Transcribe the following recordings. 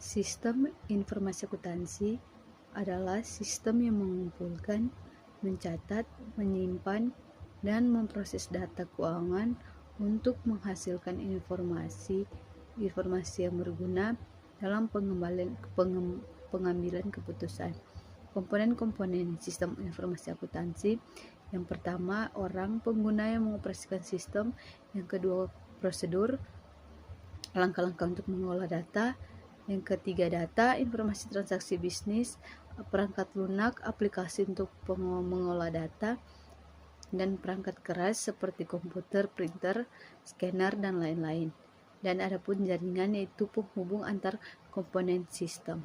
Sistem informasi akuntansi adalah sistem yang mengumpulkan, mencatat, menyimpan, dan memproses data keuangan untuk menghasilkan informasi yang berguna dalam pengambilan keputusan. Komponen-komponen sistem informasi akuntansi: yang pertama, orang pengguna yang mengoperasikan sistem; yang kedua, prosedur, langkah-langkah untuk mengolah data; yang ketiga, data, informasi transaksi bisnis; perangkat lunak, aplikasi untuk mengolah data; dan perangkat keras seperti komputer, printer, scanner, dan lain-lain. Dan adapun jaringan, yaitu penghubung antar komponen sistem.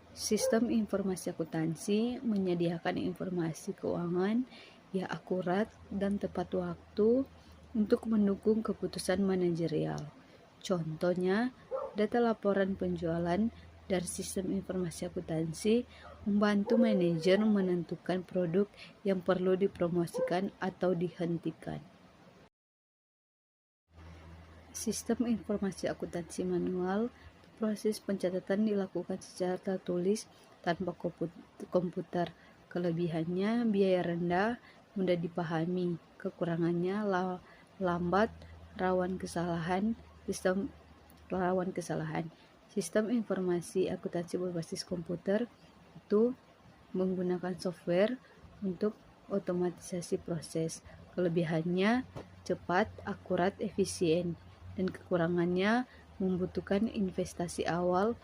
Sistem informasi akuntansi menyediakan informasi keuangan yang akurat dan tepat waktu untuk mendukung keputusan manajerial. Contohnya, data laporan penjualan dari sistem informasi akuntansi membantu manajer menentukan produk yang perlu dipromosikan atau dihentikan. Sistem informasi akuntansi manual: proses pencatatan dilakukan secara tertulis tanpa komputer. Kelebihannya, biaya rendah, mudah dipahami. Kekurangannya, lambat, rawan kesalahan. Sistem informasi akuntansi berbasis komputer itu menggunakan software untuk otomatisasi proses. Kelebihannya, cepat, akurat, efisien. Dan kekurangannya, membutuhkan investasi awal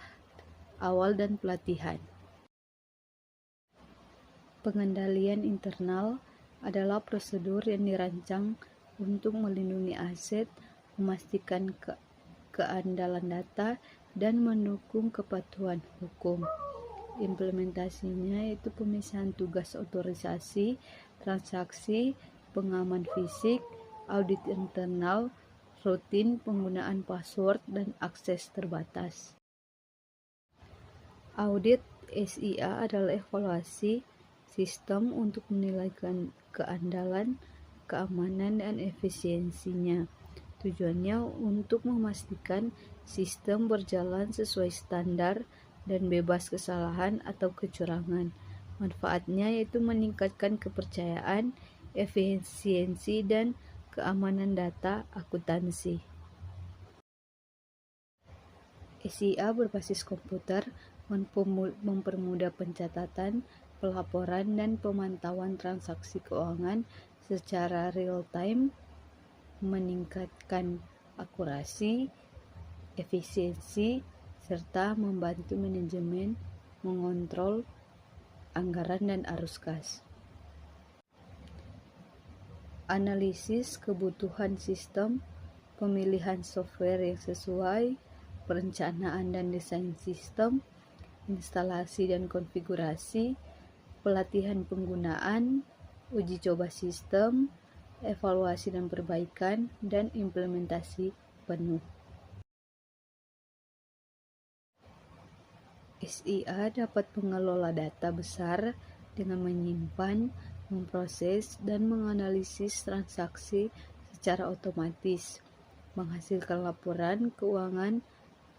dan pelatihan. Pengendalian internal adalah prosedur yang dirancang untuk melindungi aset, memastikan keandalan data, dan mendukung kepatuhan hukum. Implementasinya yaitu pemisahan tugas otorisasi, transaksi, pengaman fisik, audit internal, rutin, penggunaan password, dan akses terbatas. Audit SIA adalah evaluasi sistem untuk menilai keandalan, keamanan, dan efisiensinya. Tujuannya untuk memastikan sistem berjalan sesuai standar dan bebas kesalahan atau kecurangan. Manfaatnya yaitu meningkatkan kepercayaan, efisiensi, dan keamanan data akuntansi. SIA berbasis komputer mempermudah pencatatan, pelaporan, dan pemantauan transaksi keuangan secara real-time, meningkatkan akurasi, efisiensi, serta membantu manajemen mengontrol anggaran dan arus kas. Analisis kebutuhan sistem, pemilihan software yang sesuai, perencanaan dan desain sistem, instalasi dan konfigurasi, pelatihan penggunaan, uji coba sistem, evaluasi dan perbaikan, dan implementasi penuh. SIA dapat mengelola data besar dengan menyimpan, memproses, dan menganalisis transaksi secara otomatis, menghasilkan laporan keuangan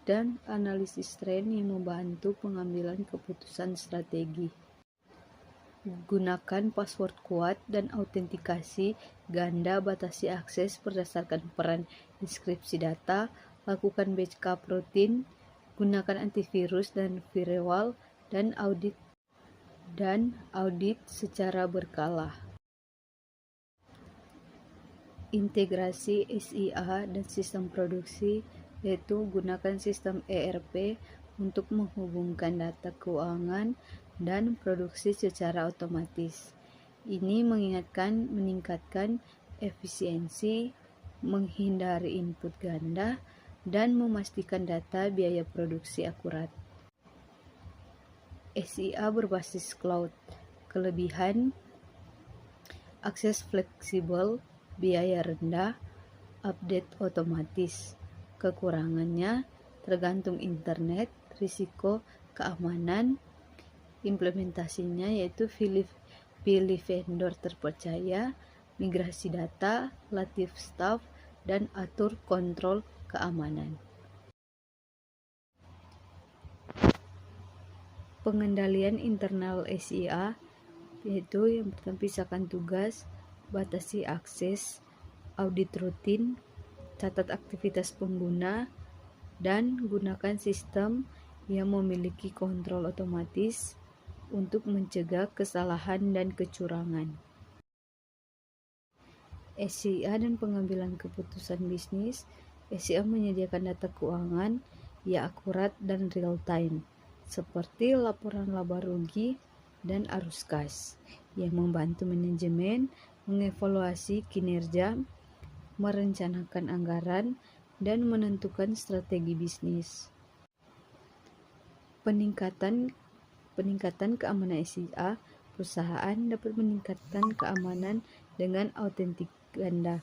dan analisis tren yang membantu pengambilan keputusan strategi. Gunakan password kuat dan autentikasi ganda, batasi akses berdasarkan peran inskripsi data, lakukan backup rutin, gunakan antivirus dan firewall, dan audit secara berkala. Integrasi SIA dan sistem produksi, yaitu gunakan sistem ERP untuk menghubungkan data keuangan dan produksi secara otomatis. Ini meningkatkan efisiensi, menghindari input ganda, dan memastikan data biaya produksi akurat. SIA berbasis cloud. Kelebihan: akses fleksibel, biaya rendah, update otomatis. Kekurangannya, tergantung internet, risiko keamanan. Implementasinya yaitu pilih vendor terpercaya, migrasi data, latih staff, dan atur kontrol keamanan. Pengendalian internal SIA, yaitu yang pertama pisahkan tugas, batasi akses, audit rutin, catat aktivitas pengguna, dan gunakan sistem yang memiliki kontrol otomatis untuk mencegah kesalahan dan kecurangan. SIA dan pengambilan keputusan bisnis. SIA menyediakan data keuangan yang akurat dan real-time, seperti laporan laba rugi dan arus kas, yang membantu manajemen mengevaluasi kinerja, merencanakan anggaran, dan menentukan strategi bisnis. Peningkatan keamanan SIA. Perusahaan dapat meningkatkan keamanan dengan autentik ganda.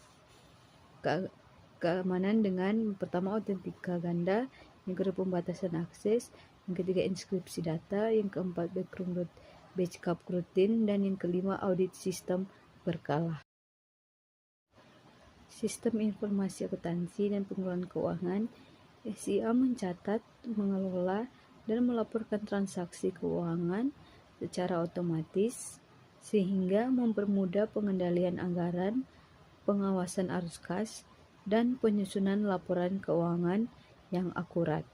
Keamanan dengan pertama autentika ganda, yang kedua pembatasan akses, yang ketiga inskripsi data, yang keempat backup rutin, dan yang kelima audit sistem berkala. Sistem informasi akuntansi dan pengelolaan keuangan. SIA mencatat, mengelola, dan melaporkan transaksi keuangan secara otomatis sehingga mempermudah pengendalian anggaran, pengawasan arus kas, dan penyusunan laporan keuangan yang akurat.